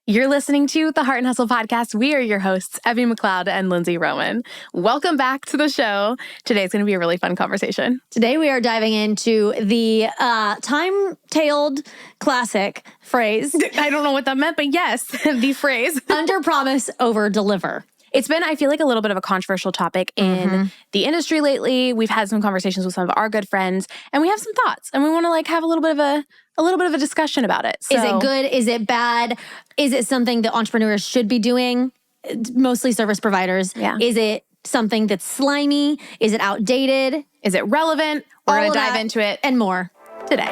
You're listening to the Heart and Hustle podcast. We are your hosts, Evie McLeod and Lindsay Roman. Welcome back to the show. Today's going to be a really fun conversation. Today we are diving into the time-tailed classic phrase. I don't know what that meant, but yes, the phrase. Under promise, over deliver. It's been, I feel like, a little bit of a controversial topic in the industry lately. We've had some conversations with some of our good friends, and we have some thoughts, and we want to have a little bit of a discussion about it. So, is it good? Is it bad? Is it something that entrepreneurs should be doing? Mostly service providers. Yeah. Is it something that's slimy? Is it outdated? Is it relevant? We're going to dive into it and more today.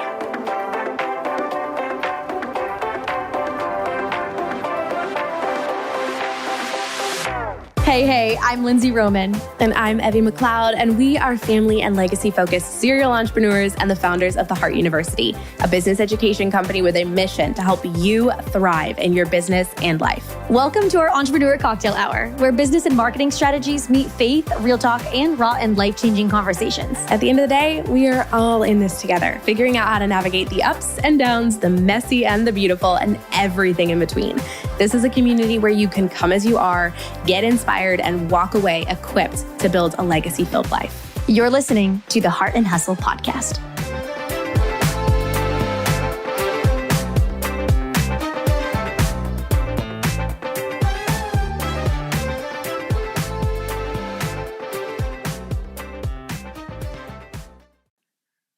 Hey, I'm Lindsay Roman. And I'm Evie McLeod, and we are family and legacy-focused serial entrepreneurs and the founders of the Heart University, a business education company with a mission to help you thrive in your business and life. Welcome to our Entrepreneur Cocktail Hour, where business and marketing strategies meet faith, real talk, and raw and life-changing conversations. At the end of the day, we are all in this together, figuring out how to navigate the ups and downs, the messy and the beautiful, and everything in between. This is a community where you can come as you are, get inspired, and walk away equipped to build a legacy-filled life. You're listening to the Heart and Hustle podcast.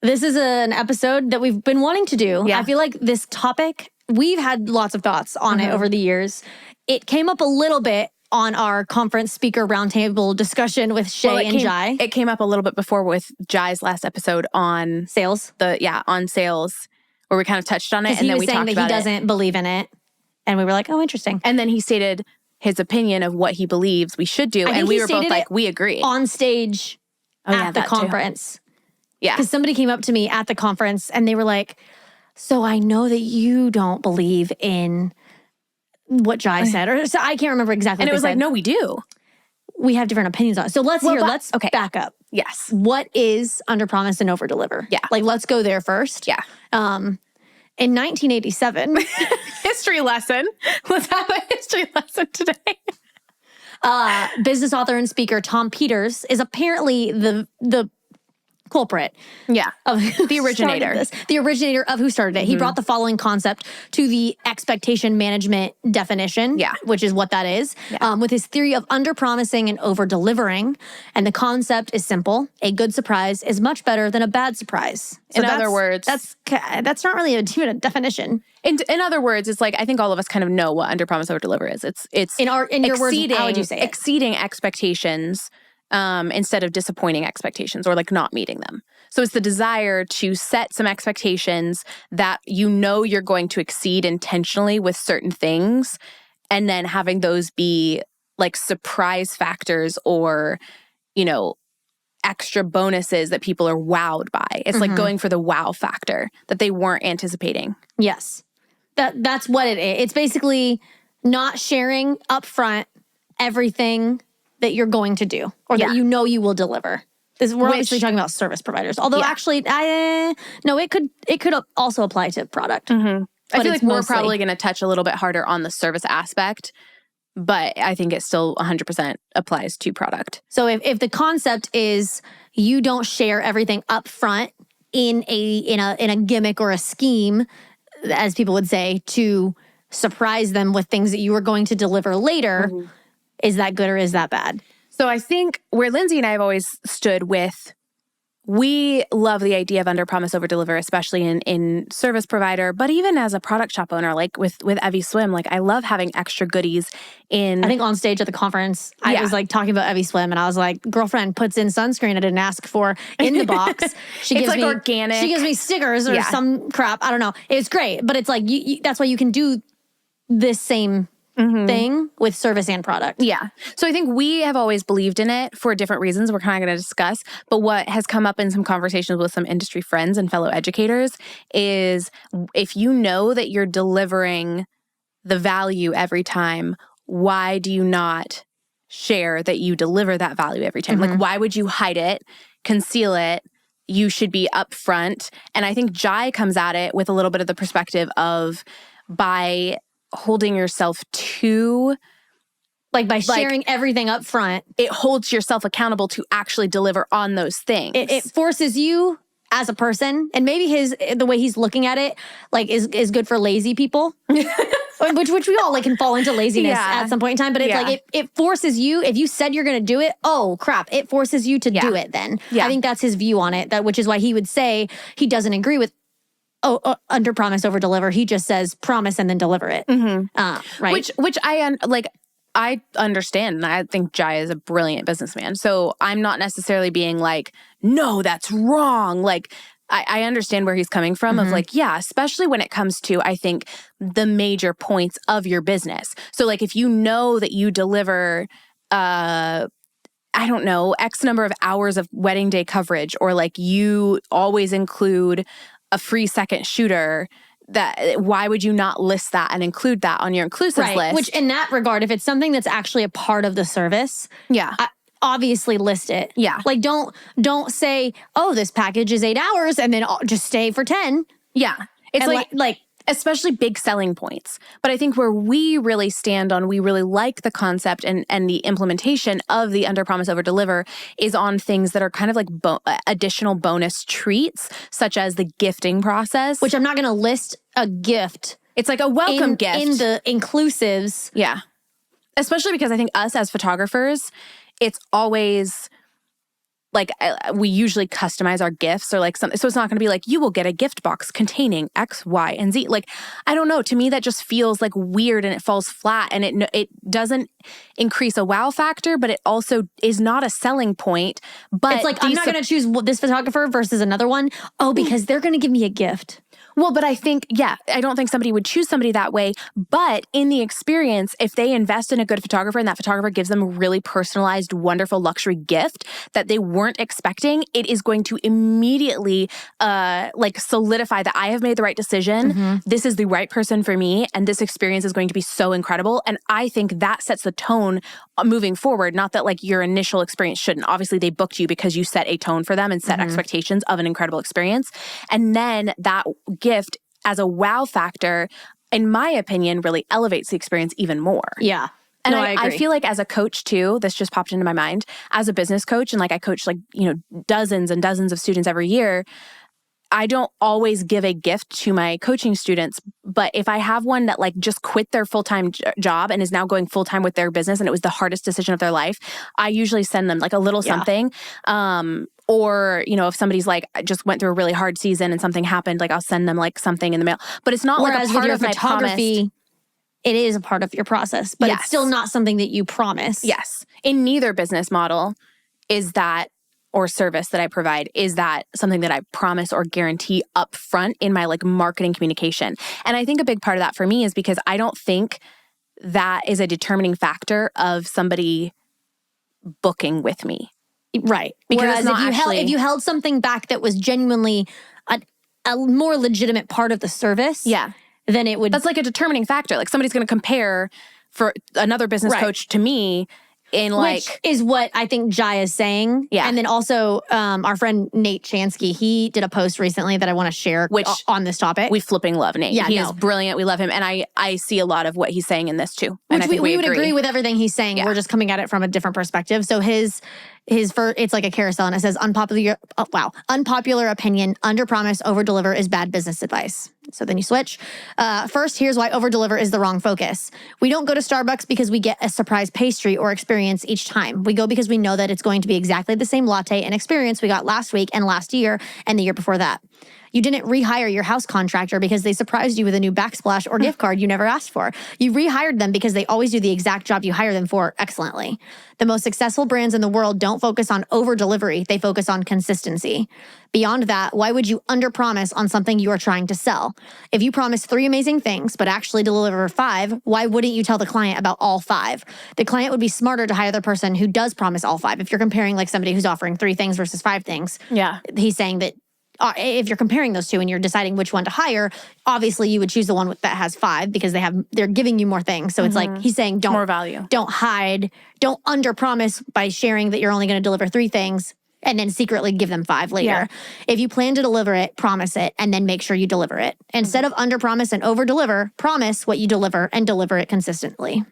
This is an episode that we've been wanting to do. Yeah. I feel like this topic, we've had lots of thoughts on it over the years. It came up a little bit on our conference speaker roundtable discussion with Shay and Jai. It came up a little bit before with Jai's last episode on sales. On sales, where we kind of touched on it, and then we talked about it. He was saying that he doesn't believe in it, and we were like, "Oh, interesting." And then he stated his opinion of what he believes we should do, and we were both like, "We agree." On stage at the conference. Too. Yeah, because somebody came up to me at the conference, and they were like, "So I know that you don't believe in what Jai said," or so I can't remember exactly. And what it was like, no, we do. We have different opinions on it. So let's back up. Yes. What is under promise and over deliver? Yeah. Let's go there first. Yeah. In 1987, history lesson. Let's have a history lesson today. Business author and speaker Tom Peters is apparently the culprit. Yeah. Of the originator. The originator of who started it. He brought the following concept to the expectation management definition, which is what that is, with his theory of under-promising and over-delivering. And the concept is simple. A good surprise is much better than a bad surprise. So in other words, that's not really even a definition. In other words, it's like, I think all of us kind of know what under-promise, over-deliver is. It's in your words, how would you say it? Exceeding expectations instead of disappointing expectations or not meeting them. So it's the desire to set some expectations that you know you're going to exceed intentionally with certain things, and then having those be surprise factors or, extra bonuses that people are wowed by. It's like going for the wow factor that they weren't anticipating. Yes. That's what it is. It's basically not sharing upfront everything that you're going to do or that you know you will deliver. We're obviously talking about service providers. Although actually, no, it could also apply to product. I feel like we're probably going to touch a little bit harder on the service aspect, but I think it still 100% applies to product. So if the concept is you don't share everything up front in a gimmick or a scheme, as people would say, to surprise them with things that you are going to deliver later, is that good or is that bad? So I think where Lindsay and I have always stood with, we love the idea of under promise, over deliver, especially in service provider, but even as a product shop owner, with Evie Swim, I love having extra goodies in. I think on stage at the conference, I was talking about Evie Swim, and I was like, girlfriend puts in sunscreen I didn't ask for in the box. She gives me organic. She gives me stickers or some crap. I don't know. It's great, but it's you, that's why you can do this same thing with service and product. Yeah. So I think we have always believed in it for different reasons we're kind of going to discuss. But what has come up in some conversations with some industry friends and fellow educators is if you know that you're delivering the value every time, why do you not share that you deliver that value every time? Why would you hide it, conceal it? You should be upfront. And I think Jai comes at it with a little bit of the perspective of by holding yourself to, like by sharing everything up front, it holds yourself accountable to actually deliver on those things. It forces you as a person, and maybe the way he's looking at it, like is good for lazy people, which we all like can fall into laziness at some point in time. But it's like it forces you. If you said you're going to do it, oh crap! It forces you to do it. Then I think that's his view on it. Which is why he would say he doesn't agree with under promise over deliver. He just says promise and then deliver it. Right? Which I understand, and I think Jai is a brilliant businessman. So I'm not necessarily being like, no, that's wrong. Like, I understand where he's coming from of like, yeah, especially when it comes to, I think, the major points of your business. So like, if you know that you deliver, I don't know, X number of hours of wedding day coverage, or like you always include a free second shooter, that why would you not list that and include that on your inclusives list? Which in that regard, if it's something that's actually a part of the service, obviously list it. Yeah. Like don't say, oh, this package is 8 hours and then just stay for 10. Yeah. It's like especially big selling points. But I think where we really stand on, we really like the concept and the implementation of the under promise over deliver is on things that are kind of like additional bonus treats, such as the gifting process. Which I'm not going to list a gift. It's like a welcome gift. In the inclusives. Yeah. Especially because I think us as photographers, it's always like we usually customize our gifts or like something. So it's not going to be like, you will get a gift box containing X, Y, and Z. Like, I don't know. To me, that just feels like weird and it falls flat and it doesn't increase a wow factor, but it also is not a selling point. But it's like, I'm not going to choose this photographer versus another one. Oh, because they're going to give me a gift. Well, but I think, I don't think somebody would choose somebody that way. But in the experience, if they invest in a good photographer and that photographer gives them a really personalized, wonderful luxury gift that they weren't expecting, it is going to immediately solidify that I have made the right decision. This is the right person for me. And this experience is going to be so incredible. And I think that sets the tone moving forward. Not that like your initial experience shouldn't. Obviously, they booked you because you set a tone for them and set expectations of an incredible experience. And then that gift as a wow factor, in my opinion, really elevates the experience even more. Yeah. And no, I feel like as a coach too, this just popped into my mind, as a business coach, and like I coach like, dozens and dozens of students every year, I don't always give a gift to my coaching students, but if I have one that like just quit their full-time job and is now going full-time with their business and it was the hardest decision of their life, I usually send them like a little something. Or, if somebody's like, I just went through a really hard season and something happened, like I'll send them like something in the mail. But it's not like a part of my photography. It is a part of your process, but it's still not something that you promise. Yes. In neither business model is that, or service that I provide, is that something that I promise or guarantee up front in my like marketing communication. And I think a big part of that for me is because I don't think that is a determining factor of somebody booking with me. Right. Because if you held something back that was genuinely a more legitimate part of the service, then it would... That's like a determining factor. Like somebody's going to compare for another business coach to me in like... Which is what I think Jai is saying. Yeah. And then also our friend Nate Chansky, he did a post recently that I want to share on this topic. We flipping love Nate. Yeah, he is brilliant. We love him. And I see a lot of what he's saying in this too. And Which I think we would agree with everything he's saying. Yeah. We're just coming at it from a different perspective. So his it's like a carousel and it says unpopular opinion, under promise, over deliver is bad business advice. So then you switch. First, here's why over deliver is the wrong focus. We don't go to Starbucks because we get a surprise pastry or experience each time. We go because we know that it's going to be exactly the same latte and experience we got last week and last year and the year before that. You didn't rehire your house contractor because they surprised you with a new backsplash or gift card you never asked for. You rehired them because they always do the exact job you hire them for excellently. The most successful brands in the world don't focus on over delivery. They focus on consistency. Beyond that, why would you under promise on something you are trying to sell? If you promise 3 amazing things, but actually deliver 5, why wouldn't you tell the client about all 5? The client would be smarter to hire the person who does promise all 5. If you're comparing like somebody who's offering 3 things versus 5 things, he's saying that if you're comparing those two and you're deciding which one to hire, obviously you would choose the one that has 5 because they're giving you more things. So it's like he's saying more value. Don't hide, don't under promise by sharing that you're only going to deliver 3 things and then secretly give them 5 later. Yeah. If you plan to deliver it, promise it, and then make sure you deliver it. Instead of under promise and over deliver, promise what you deliver and deliver it consistently.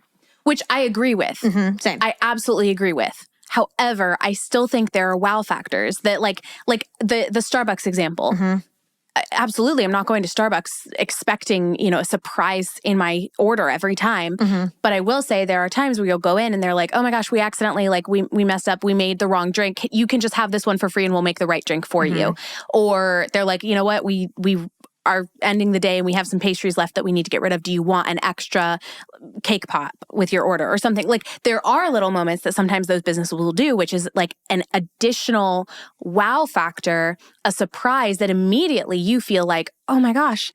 Which I agree with. Same. I absolutely agree with. However, I still think there are wow factors that like the Starbucks example. Absolutely, I'm not going to Starbucks expecting, a surprise in my order every time. But I will say there are times where you'll go in and they're like, oh my gosh, we accidentally, we messed up. We made the wrong drink. You can just have this one for free and we'll make the right drink for you. Or they're like, you know what, we are ending the day and we have some pastries left that we need to get rid of. Do you want an extra cake pop with your order or something? Like there are little moments that sometimes those businesses will do, which is like an additional wow factor, a surprise that immediately you feel like, oh my gosh,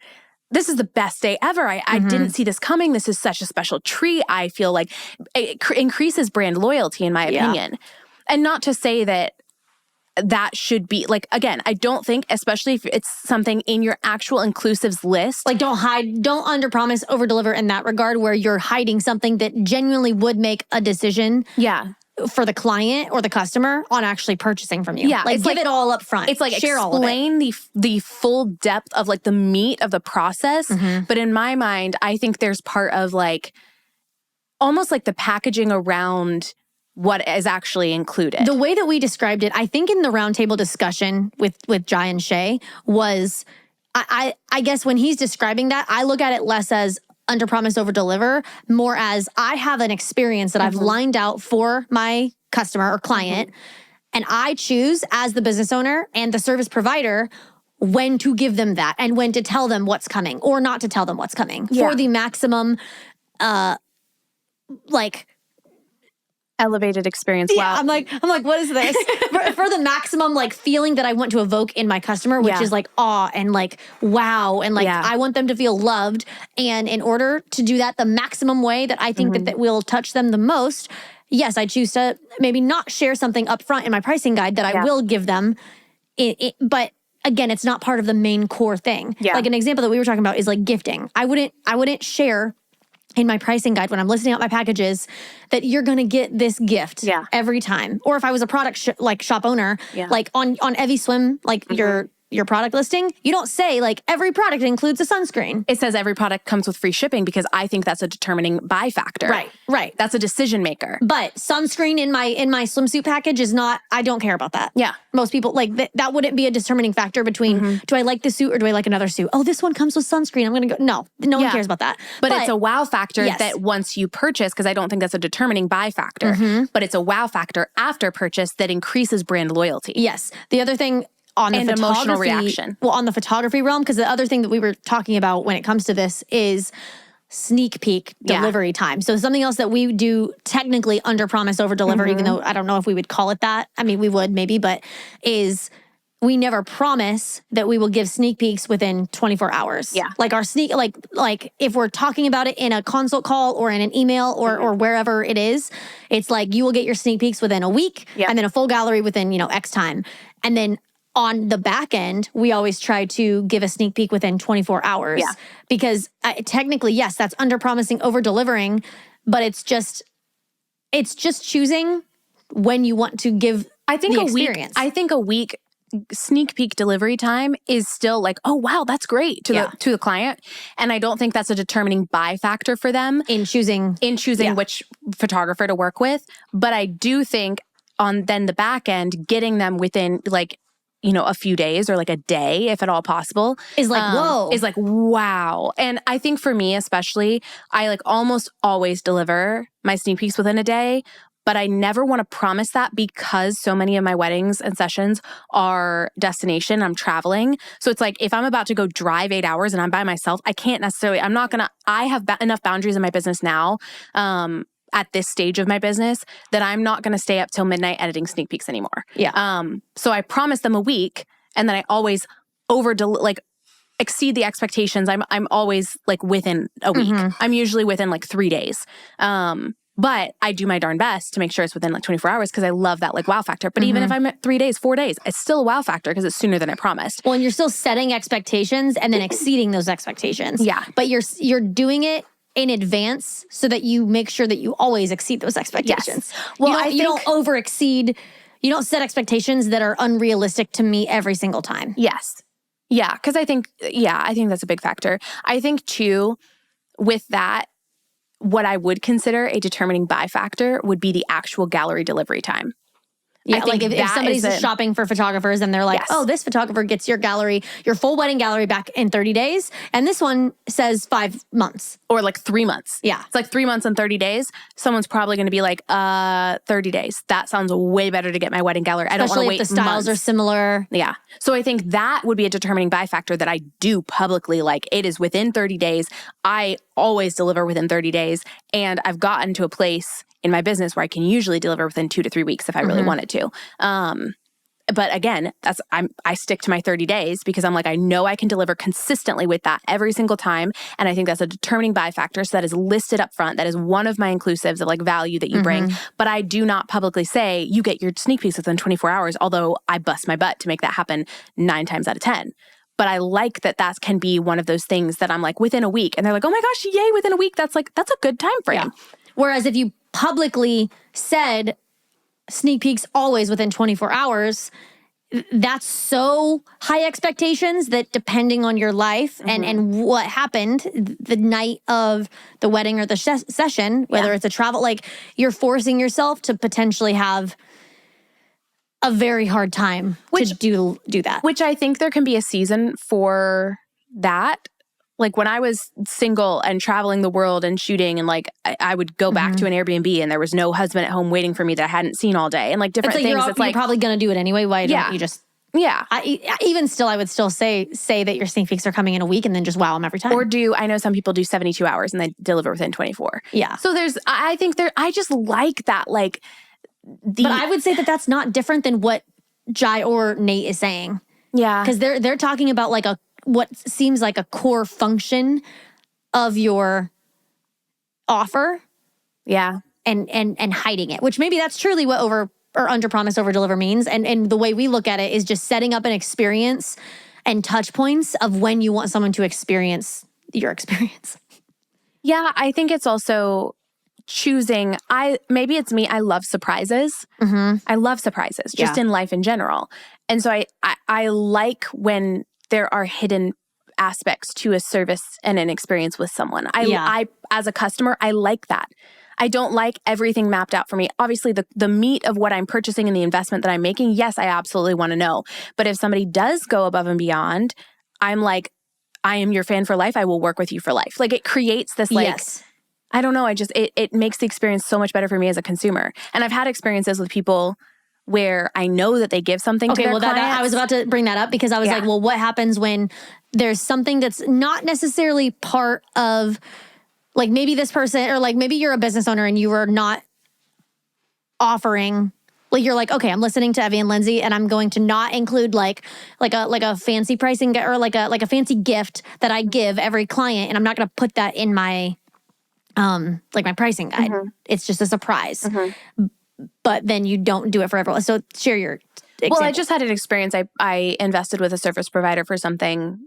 this is the best day ever. I didn't see this coming. This is such a special treat. I feel like it increases brand loyalty in my opinion. And not to say that should be like, again, I don't think, especially if it's something in your actual inclusives list. Like don't under promise, over deliver in that regard where you're hiding something that genuinely would make a decision for the client or the customer on actually purchasing from you. Yeah. Like give it all up front. It's like share explain all of it. the full depth of like the meat of the process. But in my mind, I think there's part of like almost like the packaging around what is actually included. The way that we described it, I think in the roundtable discussion with Jai and Shay was, I guess when he's describing that, I look at it less as under promise, over deliver, more as I have an experience that I've lined out for my customer or client, and I choose as the business owner and the service provider when to give them that and when to tell them what's coming or not to tell them what's coming for the maximum, elevated experience. Yeah, Wow. I'm like, what is this? for the maximum like feeling that I want to evoke in my customer, which is like awe and like wow and like I want them to feel loved. And in order to do that, the maximum way that I think that will touch them the most, yes, I choose to maybe not share something up front in my pricing guide that I will give them. But again, it's not part of the main core thing. Yeah. Like an example that we were talking about is like gifting. I wouldn't share in my pricing guide when I'm listing out my packages that you're going to get this gift every time. Or if I was a product shop owner, like on Evie Swim, like your product listing, you don't say like every product includes a sunscreen. It says every product comes with free shipping because I think that's a determining buy factor. Right. That's a decision maker. But sunscreen in my swimsuit package is not, I don't care about that. Yeah. Most people like that wouldn't be a determining factor between do I like this suit or do I like another suit? Oh, this one comes with sunscreen. I'm going to go. No one cares about that. But it's a wow factor that once you purchase, because I don't think that's a determining buy factor, but it's a wow factor after purchase that increases brand loyalty. Yes. The other thing on the emotional reaction. Well, on the photography realm, because the other thing that we were talking about when it comes to this is sneak peek delivery time. So something else that we do technically under promise, over deliver, even though I don't know if we would call it that. I mean, we would maybe, but is we never promise that we will give sneak peeks within 24 hours. Yeah. Like our sneak, like if we're talking about it in a consult call or in an email or wherever it is, it's like you will get your sneak peeks within a week and then a full gallery within, X time. And then on the back end, we always try to give a sneak peek within 24 hours. Yeah. Because technically, yes, that's under promising, over delivering, but it's just choosing when you want to give the experience. I think a week sneak peek delivery time is still like, oh wow, that's great to the client. And I don't think that's a determining buy factor for them in choosing which photographer to work with. But I do think on then the back end, getting them within like, a few days or like a day, if at all possible, is like, whoa. Is like, wow. And I think for me, especially, I like almost always deliver my sneak peeks within a day, but I never want to promise that because so many of my weddings and sessions are destination. I'm traveling. So it's like, if I'm about to go drive 8 hours and I'm by myself, I can't necessarily, I have enough boundaries in my business now, at this stage of my business that I'm not going to stay up till midnight editing sneak peeks anymore. Yeah. So I promise them a week and then I always exceed the expectations. I'm always like within a week. I'm usually within like 3 days. But I do my darn best to make sure it's within like 24 hours because I love that like wow factor. But even if I'm at 3 days, 4 days, it's still a wow factor because it's sooner than I promised. Well, and you're still setting expectations and then exceeding those expectations. Yeah. But you're doing it in advance so that you make sure that you always exceed those expectations. Well, you don't over exceed You don't set expectations that are unrealistic to meet every single time. Yes. Yeah, because I think that's a big factor. I think too, with that, what I would consider a determining buy factor would be the actual gallery delivery time. Yeah, like if somebody's shopping for photographers and they're like, oh, this photographer gets your full wedding gallery back in 30 days. And this one says 5 months. Or like 3 months. Yeah. It's like 3 months and 30 days. Someone's probably going to be like, 30 days. That sounds way better to get my wedding gallery. I don't want to wait months. Especially if the styles are similar. Yeah. So I think that would be a determining buy factor that I do publicly. Like, it is within 30 days. I always deliver within 30 days. And I've gotten to a place in my business where I can usually deliver within 2 to 3 weeks if I really wanted to. But again, I stick to my 30 days because I'm like, I know I can deliver consistently with that every single time. And I think that's a determining buy factor. So that is listed up front. That is one of my inclusives of like value that you bring. But I do not publicly say you get your sneak peeks within 24 hours, although I bust my butt to make that happen 9 times out of 10. But I like that can be one of those things that I'm like within a week. And they're like, oh my gosh, yay, within a week. That's a good time frame. Yeah. Whereas if you publicly said sneak peeks always within 24 hours, that's so high expectations that depending on your life and what happened the night of the wedding or the session, whether it's a travel, like you're forcing yourself to potentially have a very hard time to do that. Which I think there can be a season for that. Like when I was single and traveling the world and shooting and like I would go back to an Airbnb and there was no husband at home waiting for me that I hadn't seen all day and like different things. You're probably going to do it anyway. Why don't you just... Yeah. I would still say that your sneak peeks are coming in a week and then just wow them every time. Or I know some people do 72 hours and they deliver within 24. Yeah. So I just like that like... But I would say that that's not different than what Jai or Nate is saying. Yeah. Because they're talking about like what seems like a core function of your offer. Yeah. And hiding it, which maybe that's truly what under promise, over deliver means. And the way we look at it is just setting up an experience and touch points of when you want someone to experience your experience. Yeah, I think it's also choosing, maybe it's me, I love surprises. I love surprises just in life in general. And so I like when there are hidden aspects to a service and an experience with someone. I as a customer, I like that. I don't like everything mapped out for me. Obviously, the meat of what I'm purchasing and the investment that I'm making, yes, I absolutely want to know. But if somebody does go above and beyond, I'm like, I am your fan for life. I will work with you for life. Like it creates this like, I don't know. It makes the experience so much better for me as a consumer. And I've had experiences with people where I know that they give something to their clients. I was about to bring that up because I was like, well, what happens when there's something that's not necessarily part of, like maybe this person, or like maybe you're a business owner and you are not offering, like you're like, okay, I'm listening to Evie and Lindsay and I'm going to not include like a fancy pricing or like a fancy gift that I give every client, and I'm not going to put that in my like my pricing guide. It's just a surprise. But then you don't do it for everyone. So share your example. Well, I just had an experience. I invested with a service provider for something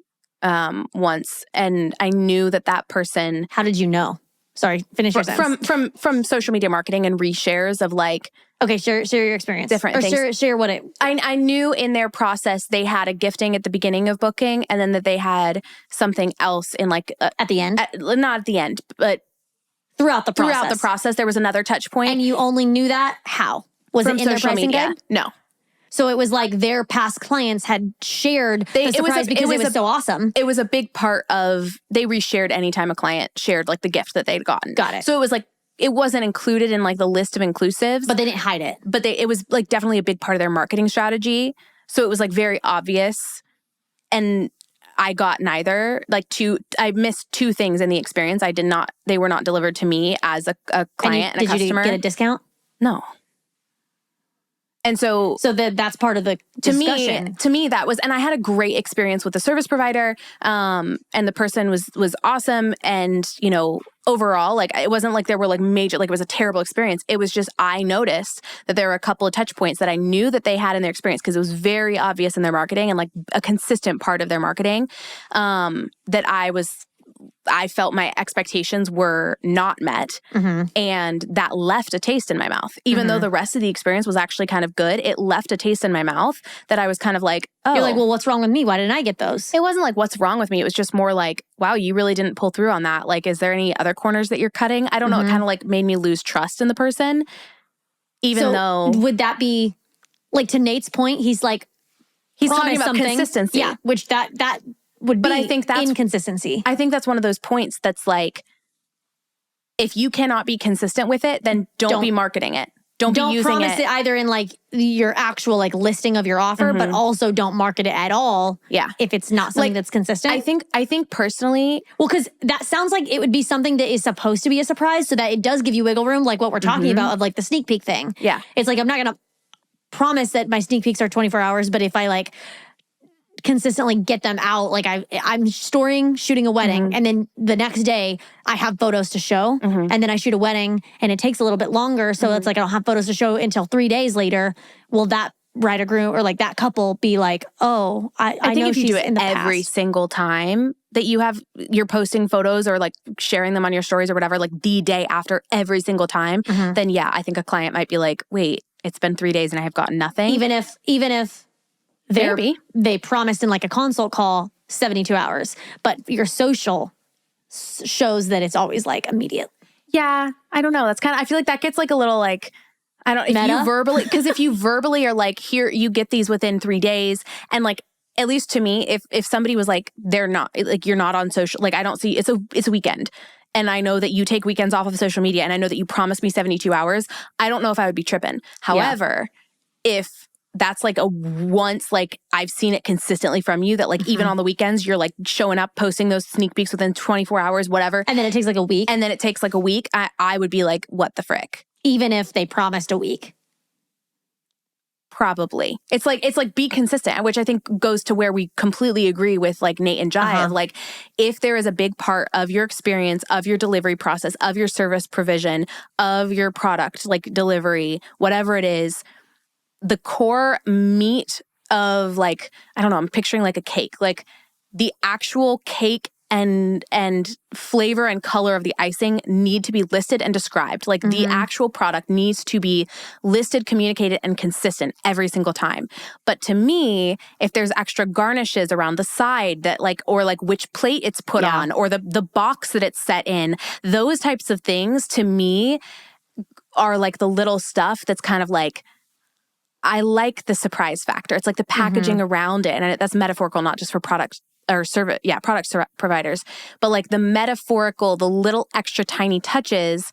once, and I knew that person. How did you know? Sorry, finish your sentence. From social media marketing and reshares of like. Okay, share your experience. Different things. Share what it. I knew in their process they had a gifting at the beginning of booking, and then that they had something else in like at the end. Not at the end, but. Throughout the process, there was another touch point. And you only knew that how? Was it in their pricing guide? No. So it was like their past clients had shared the surprise because it was so awesome. It was a big part of, they reshared anytime a client shared like the gift that they'd gotten. Got it. So it was like, it wasn't included in like the list of inclusives. But they didn't hide it. But it was like definitely a big part of their marketing strategy. So it was like very obvious. And I got neither. I missed 2 things in the experience. They were not delivered to me as a client and a customer. Did you get a discount? No. And so that's part of the discussion. To me, that was, and I had a great experience with the service provider, and the person was awesome. And, overall, like, it wasn't like there were like major, like it was a terrible experience. It was just, I noticed that there were a couple of touch points that I knew that they had in their experience because it was very obvious in their marketing and like a consistent part of their marketing, that I was I felt my expectations were not met. And that left a taste in my mouth. Even though the rest of the experience was actually kind of good, it left a taste in my mouth that I was kind of like, oh. You're like, well, what's wrong with me? Why didn't I get those? It wasn't like, what's wrong with me? It was just more like, wow, you really didn't pull through on that. Like, is there any other corners that you're cutting? I don't know. It kind of like made me lose trust in the person. Even though. Would that be, like to Nate's point, he's like, he's talking about something. Consistency. Yeah, which that would be I think that's inconsistency. I think that's one of those points that's like, if you cannot be consistent with it, then don't be marketing it. Don't be using promise it either in like your actual like listing of your offer, but also don't market it at all. Yeah. If it's not something that's consistent. I think personally. Well, because that sounds like it would be something that is supposed to be a surprise so that it does give you wiggle room, like what we're talking about of like the sneak peek thing. Yeah. It's like, I'm not going to promise that my sneak peeks are 24 hours, but if I like consistently get them out, like I'm shooting a wedding, and then the next day I have photos to show, and then I shoot a wedding and it takes a little bit longer, so it's like I don't have photos to show until 3 days later. Will that bride or groom or like that couple be like, oh, I know if you she's do it in the every past. single time that you're posting photos or like sharing them on your stories or whatever, like the day after every single time, then yeah, I think a client might be like, wait, it's been 3 days and I have gotten nothing. Even if they promised in like a consult call 72 hours, but your social shows that it's always like immediate. Yeah, I don't know. That's kind of, I feel like that gets like a little like, I don't, if you verbally, because if you verbally are like, here, you get these within 3 days, and like, at least to me, if somebody was like, they're not, like, you're not on social, like, I don't see, it's a weekend. And I know that you take weekends off of social media, and I know that you promised me 72 hours. I don't know if I would be tripping. However, if that's like a once, like I've seen it consistently from you that like even on the weekends, you're like showing up, posting those sneak peeks within 24 hours, whatever. And then it takes like a week. I would be like, what the frick? Even if they promised a week. Probably. It's like be consistent, which I think goes to where we completely agree with like Nate and Jai of like, if there is a big part of your experience, of your delivery process, of your service provision, of your product, like delivery, whatever it is, the core meat of like, I don't know, I'm picturing like a cake, like the actual cake and flavor and color of the icing need to be listed and described. Like the actual product needs to be listed, communicated, and consistent every single time. But to me, if there's extra garnishes around the side that like, or like which plate it's put on, or the box that it's set in, those types of things to me are like the little stuff that's kind of like, I like the surprise factor. It's like the packaging around it. And that's metaphorical, not just for products or service, product providers, but like the metaphorical, the little extra tiny touches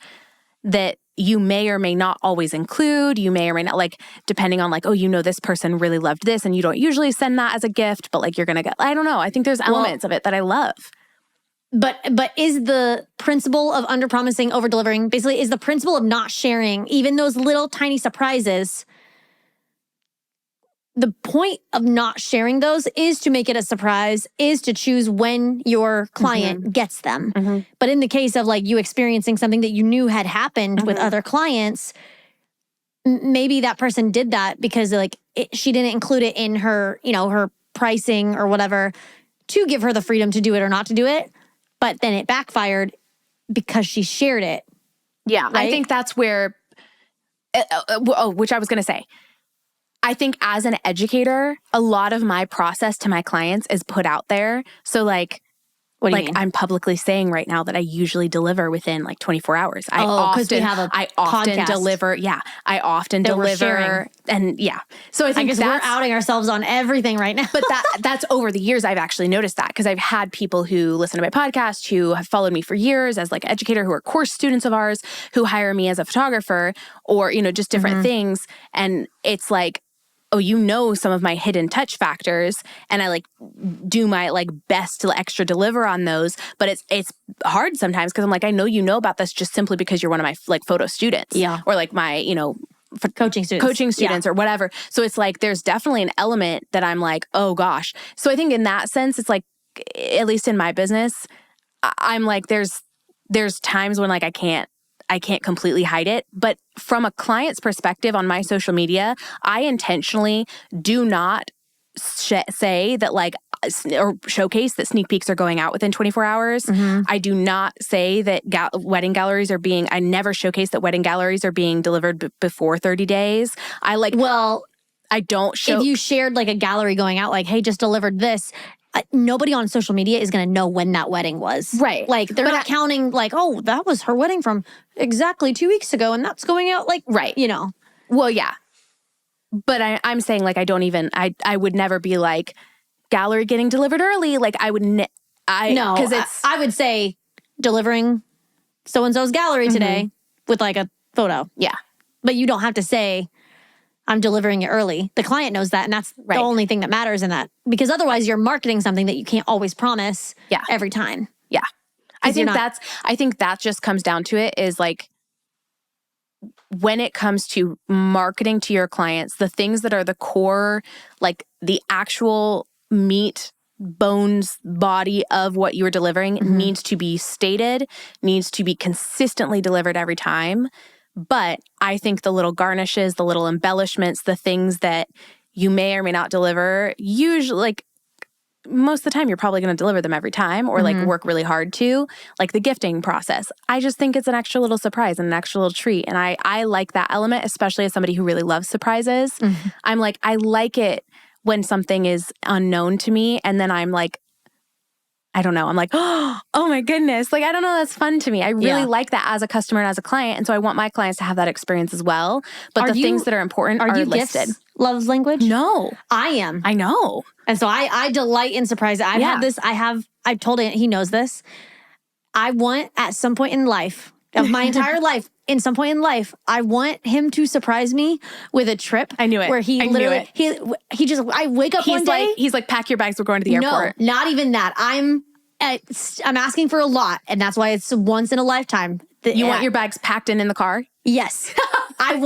that you may or may not always include. You may or may not, like, depending on like, oh, you know, this person really loved this and you don't usually send that as a gift, but like you're going to get, I don't know. I think there's elements of it that I love. But is the principle of under-promising, over-delivering, basically is the principle of not sharing even those little tiny surprises. The point of not sharing those is to make it a surprise, is to choose when your client gets them. But in the case of like you experiencing something that you knew had happened with other clients, maybe that person did that because like she didn't include it in her, her pricing or whatever to give her the freedom to do it or not to do it. But then it backfired because she shared it. Yeah, right? I think that's where, which I was going to say. I think as an educator, a lot of my process to my clients is put out there. So like, what do you mean? I'm publicly saying right now that I usually deliver within like 24 hours. I often deliver. Yeah. I often deliver. And yeah. So I think we're outing ourselves on everything right now. But that's over the years I've actually noticed that, because I've had people who listen to my podcast who have followed me for years as like an educator, who are course students of ours, who hire me as a photographer or, just different things. And it's like, oh, some of my hidden touch factors, and I like do my like best to extra deliver on those. But it's hard sometimes because I'm like, I know about this just simply because you're one of my like photo students, or like my coaching students or whatever. So it's like there's definitely an element that I'm like, oh gosh. So I think in that sense, it's like, at least in my business, I'm like there's times when like I can't completely hide it. But from a client's perspective on my social media, I intentionally do not say that like, or showcase that sneak peeks are going out within 24 hours. I do not say that wedding galleries are being, I never showcase that wedding galleries are being delivered before 30 days. I don't show. If you shared like a gallery going out, like, hey, just delivered this, nobody on social media is going to know when that wedding was. Right. Like, they're not counting like, oh, that was her wedding from exactly 2 weeks ago and that's going out like, right. You know. Well, yeah. But I'm saying like, I would never be like, gallery getting delivered early. Like I would, no, because I would say delivering so-and-so's gallery today with like a photo. Yeah. But you don't have to say, I'm delivering it early. The client knows that, and that's the only thing that matters in that. Because otherwise you're marketing something that you can't always promise every time. Yeah. I think that just comes down to it is like, when it comes to marketing to your clients, the things that are the core, like the actual meat, bones, body of what you're delivering needs to be stated, needs to be consistently delivered every time. But I think the little garnishes, the little embellishments, the things that you may or may not deliver, usually, like, most of the time you're probably going to deliver them every time or like work really hard to, like the gifting process. I just think it's an extra little surprise and an extra little treat. And I like that element, especially as somebody who really loves surprises. I'm like, I like it when something is unknown to me and then I'm like, I don't know. I'm like, oh my goodness. Like, I don't know. That's fun to me. I really like that as a customer and as a client. And so I want my clients to have that experience as well. But things that are important are listed. Gifts love's language? No. I am. I know. And so I delight in surprises. I've told him, he knows this. I want at some point in life, of my entire life, in some point in life, I want him to surprise me with a trip. I knew it. Where he literally, I wake up one day. He's like, pack your bags, we're going to the airport. No, not even that. I'm asking for a lot. And that's why it's once in a lifetime. You want your bags packed in the car? Yes. I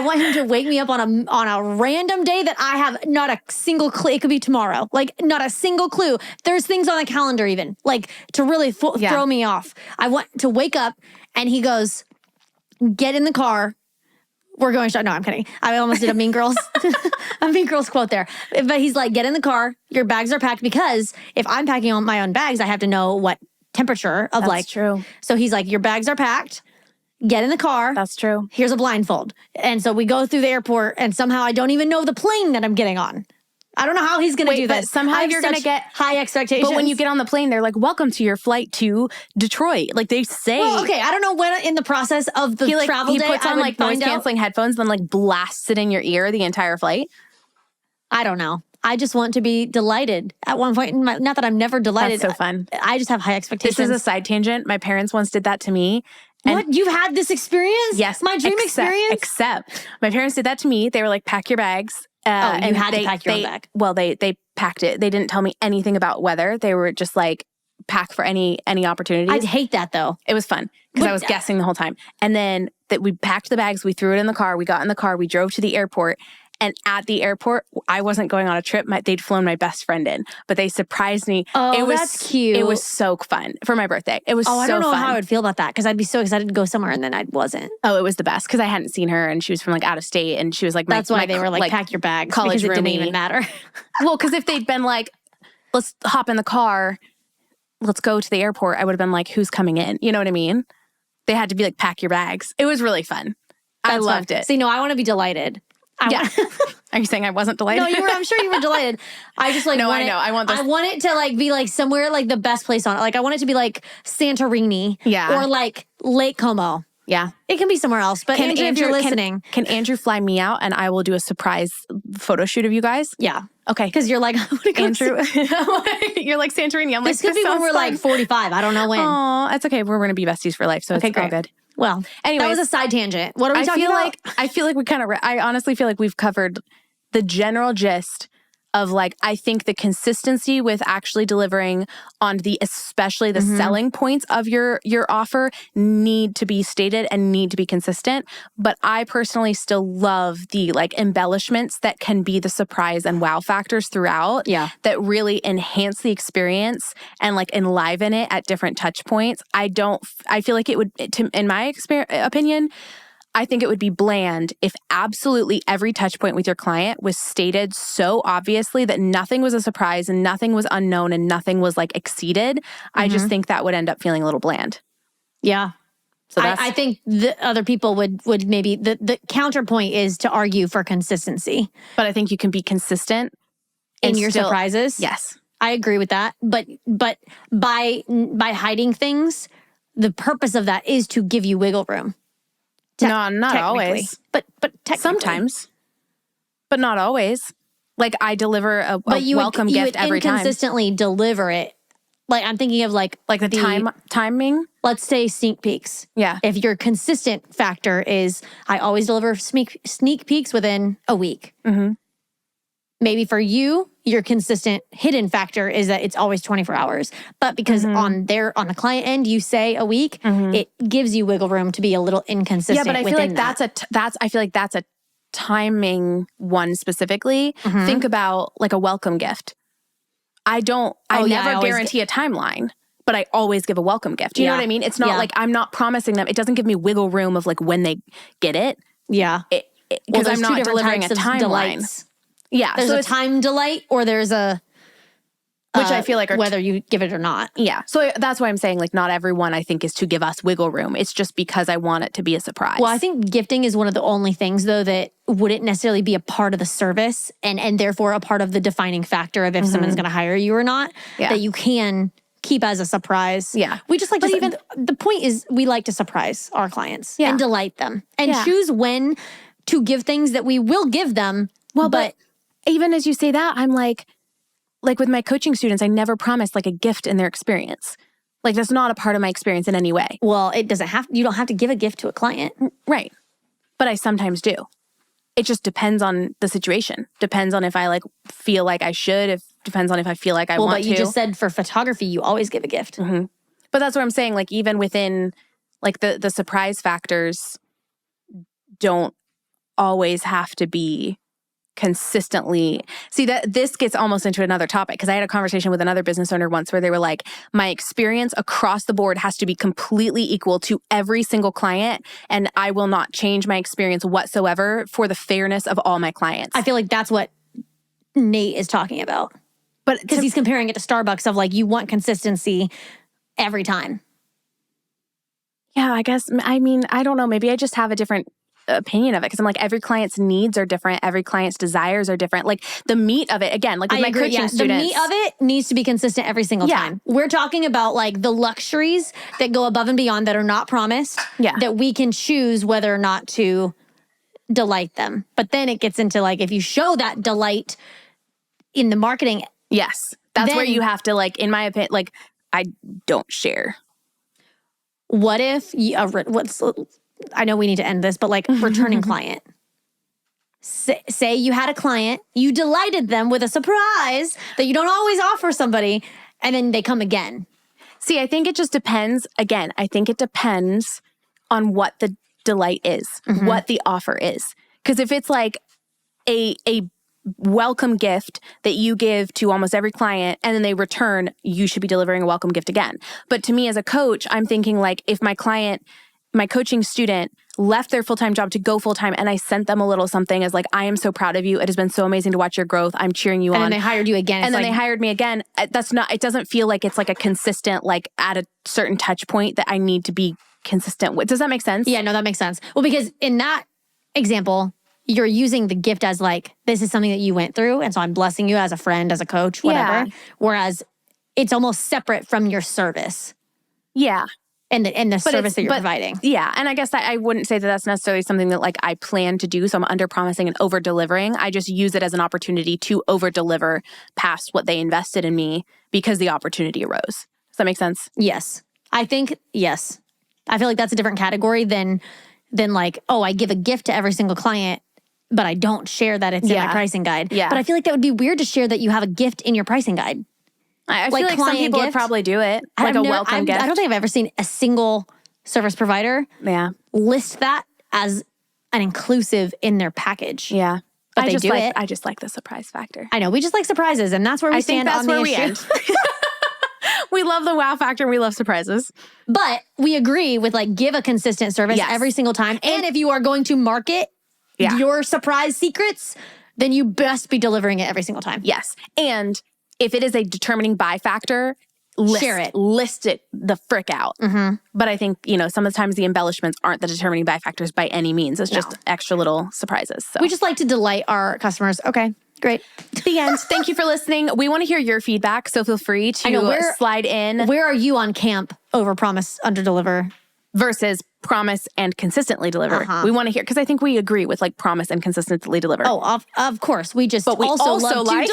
want him to wake me up on a random day that I have not a single clue. It could be tomorrow. Like, not a single clue. There's things on the calendar even, like, to really throw me off. I want to wake up and he goes, get in the car. We're going to... No, I'm kidding. I almost did a Mean Girls quote there. But he's like, get in the car. Your bags are packed, because if I'm packing my own bags, I have to know what temperature of That's true. So he's like, your bags are packed. Get in the car. That's true. Here's a blindfold. And so we go through the airport and somehow I don't even know the plane that I'm getting on. I don't know how he's going to do but this. Somehow you're going to get high expectations. But when you get on the plane, they're like, welcome to your flight to Detroit. Like, they say. Well, okay, I don't know when in the process of the travel day. He puts on like noise canceling headphones, then like blasts it in your ear the entire flight. I don't know. I just want to be delighted at one point. Not that I'm never delighted. That's so fun. I just have high expectations. This is a side tangent. My parents once did that to me. What? You've had this experience? Yes. My dream experience? Except my parents did that to me. They were like, pack your bags. And you had to pack your own bag. Well, they packed it. They didn't tell me anything about weather. They were just like, pack for any opportunities. I'd hate that though. It was fun because I was guessing the whole time. And then that we packed the bags, we threw it in the car, we got in the car, we drove to the airport. And at the airport, I wasn't going on a trip. They'd flown my best friend in, but they surprised me. Oh, that's cute. It was so fun for my birthday. It was so fun. I don't know how I would feel about that, because I'd be so excited to go somewhere and then I wasn't. Oh, it was the best because I hadn't seen her and she was from like out of state and she was like, that's why they were like, pack your bags, college because it roomie. didn't even matter. Well, because if they'd been like, let's hop in the car, let's go to the airport, I would have been like, who's coming in? You know what I mean? They had to be like, pack your bags. It was really fun. I loved it. See, no, I want to be delighted. Are you saying I wasn't delighted? No, you were. I'm sure you were delighted. I just like. No, I know. I want it to like be like somewhere like the best place on it. Like I want it to be like Santorini. Yeah. Or like Lake Como. Yeah. It can be somewhere else. But Andrew, if you're listening, can Andrew fly me out and I will do a surprise photo shoot of you guys? Yeah. Okay. Because you're like, I want to go Andrew. You're like Santorini. I'm like, this could be when we're like 45. I don't know when. Oh, that's okay. We're going to be besties for life, so it's all good. Well, anyway, that was a side tangent. What are we talking about? I feel like we kind of, I honestly feel like we've covered the general gist of like, I think the consistency with actually delivering on especially the selling points of your offer need to be stated and need to be consistent. But I personally still love the like embellishments that can be the surprise and wow factors throughout that really enhance the experience and like enliven it at different touch points. I feel like it would, in my opinion, I think it would be bland if absolutely every touch point with your client was stated so obviously that nothing was a surprise and nothing was unknown and nothing was like exceeded. I just think that would end up feeling a little bland. Yeah. So I think the other people would maybe, the counterpoint is to argue for consistency. But I think you can be consistent in your surprises. Yes. I agree with that. But by hiding things, the purpose of that is to give you wiggle room. No, not always. But sometimes. But not always. Like I deliver a welcome gift every time. You would inconsistently deliver it. Like I'm thinking of like the timing. Let's say sneak peeks. Yeah. If your consistent factor is I always deliver sneak peeks within a week. Mm-hmm. Maybe for you, your consistent hidden factor is that it's always 24 hours. But because on the client end, you say a week, it gives you wiggle room to be a little inconsistent. Yeah, but I feel like that's a timing one specifically. Think about like a welcome gift. I never guarantee a timeline, but I always give a welcome gift. You know what I mean? It's not like I'm not promising them. It doesn't give me wiggle room of like when they get it. Yeah. Because I'm not delivering a timeline. Delights. Yeah. There's a time delight or there's a... which I feel like are... whether you give it or not. Yeah. So that's why I'm saying like not everyone I think is to give us wiggle room. It's just because I want it to be a surprise. Well, I think gifting is one of the only things though that wouldn't necessarily be a part of the service and therefore a part of the defining factor of if someone's going to hire you or not. Yeah. That you can keep as a surprise. Yeah. We just like to... even the point is we like to surprise our clients and delight them and choose when to give things that we will give them. Well, but even as you say that, I'm like with my coaching students, I never promised like a gift in their experience. Like that's not a part of my experience in any way. Well, you don't have to give a gift to a client. Right. But I sometimes do. It just depends on the situation. Depends on if I like feel like I should. Depends on if I feel like I want to. Well, but you just said for photography, you always give a gift. Mm-hmm. But that's what I'm saying. Like even within like the surprise factors don't always have to be consistently. See that this gets almost into another topic because I had a conversation with another business owner once where they were like, my experience across the board has to be completely equal to every single client and I will not change my experience whatsoever for the fairness of all my clients. I feel like that's what Nate is talking about. But because he's comparing it to Starbucks of like, you want consistency every time. Yeah, I guess. I mean, I don't know. Maybe I just have a different opinion of it because I'm like every client's needs are different, every client's desires are different. Like the meat of it, again, like with my coaching students, the meat of it needs to be consistent every single time. We're talking about like the luxuries that go above and beyond that are not promised. Yeah, that we can choose whether or not to delight them. But then it gets into like if you show that delight in the marketing, yes, that's where you have to like, in my opinion, like I don't share. What if I know we need to end this, but like returning client. Say you had a client, you delighted them with a surprise that you don't always offer somebody, and then they come again. See, I think it just depends. Again, I think it depends on what the delight is, what the offer is. Because if it's like a welcome gift that you give to almost every client and then they return, you should be delivering a welcome gift again. But to me as a coach, I'm thinking like if my coaching student left their full-time job to go full-time and I sent them a little something as like, I am so proud of you. It has been so amazing to watch your growth. I'm cheering you on. And they hired you again. And then they hired me again. It doesn't feel like it's like a consistent, like at a certain touch point that I need to be consistent with. Does that make sense? Yeah, no, that makes sense. Well, because in that example, you're using the gift as like, this is something that you went through. And so I'm blessing you as a friend, as a coach, whatever. Yeah. Whereas it's almost separate from your service. Yeah. And the service that you're providing. Yeah. And I guess I wouldn't say that that's necessarily something that like I plan to do. So I'm under-promising and over-delivering. I just use it as an opportunity to over-deliver past what they invested in me because the opportunity arose. Does that make sense? Yes. I think, yes. I feel like that's a different category than like, oh, I give a gift to every single client, but I don't share that it's in my pricing guide. Yeah. But I feel like that would be weird to share that you have a gift in your pricing guide. I feel like some people would probably do it, like a welcome gift. I don't think I've ever seen a single service provider list that as an inclusive in their package. Yeah. But they do it. I just like the surprise factor. I know. We just like surprises, and that's where we stand on the issue. We love the wow factor and we love surprises. But we agree with like give a consistent service every single time. And if you are going to market your surprise secrets, then you best be delivering it every single time. Yes. And if it is a determining buy factor, share it. List it the frick out. Mm-hmm. But I think, sometimes the embellishments aren't the determining buy factors by any means. It's just extra little surprises. So. We just like to delight our customers. Okay, great. The end. Thank you for listening. We want to hear your feedback, so feel free to slide in. Where are you on camp over promise, under deliver? Versus promise and consistently deliver. We want to hear, because I think we agree with like promise and consistently deliver. Oh, of course. We just also love to delight.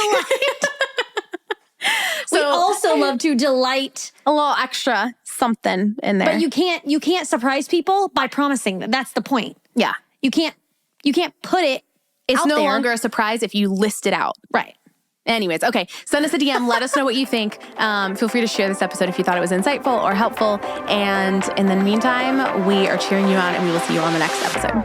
We also love to delight. A little extra something in there. But you can't surprise people by promising them. That's the point. Yeah. You can't put it It's out no there. longer a surprise if you list it out. Right. Anyways, okay. Send us a DM. Let us know what you think. Feel free to share this episode if you thought it was insightful or helpful. And in the meantime, we are cheering you on and we will see you on the next episode.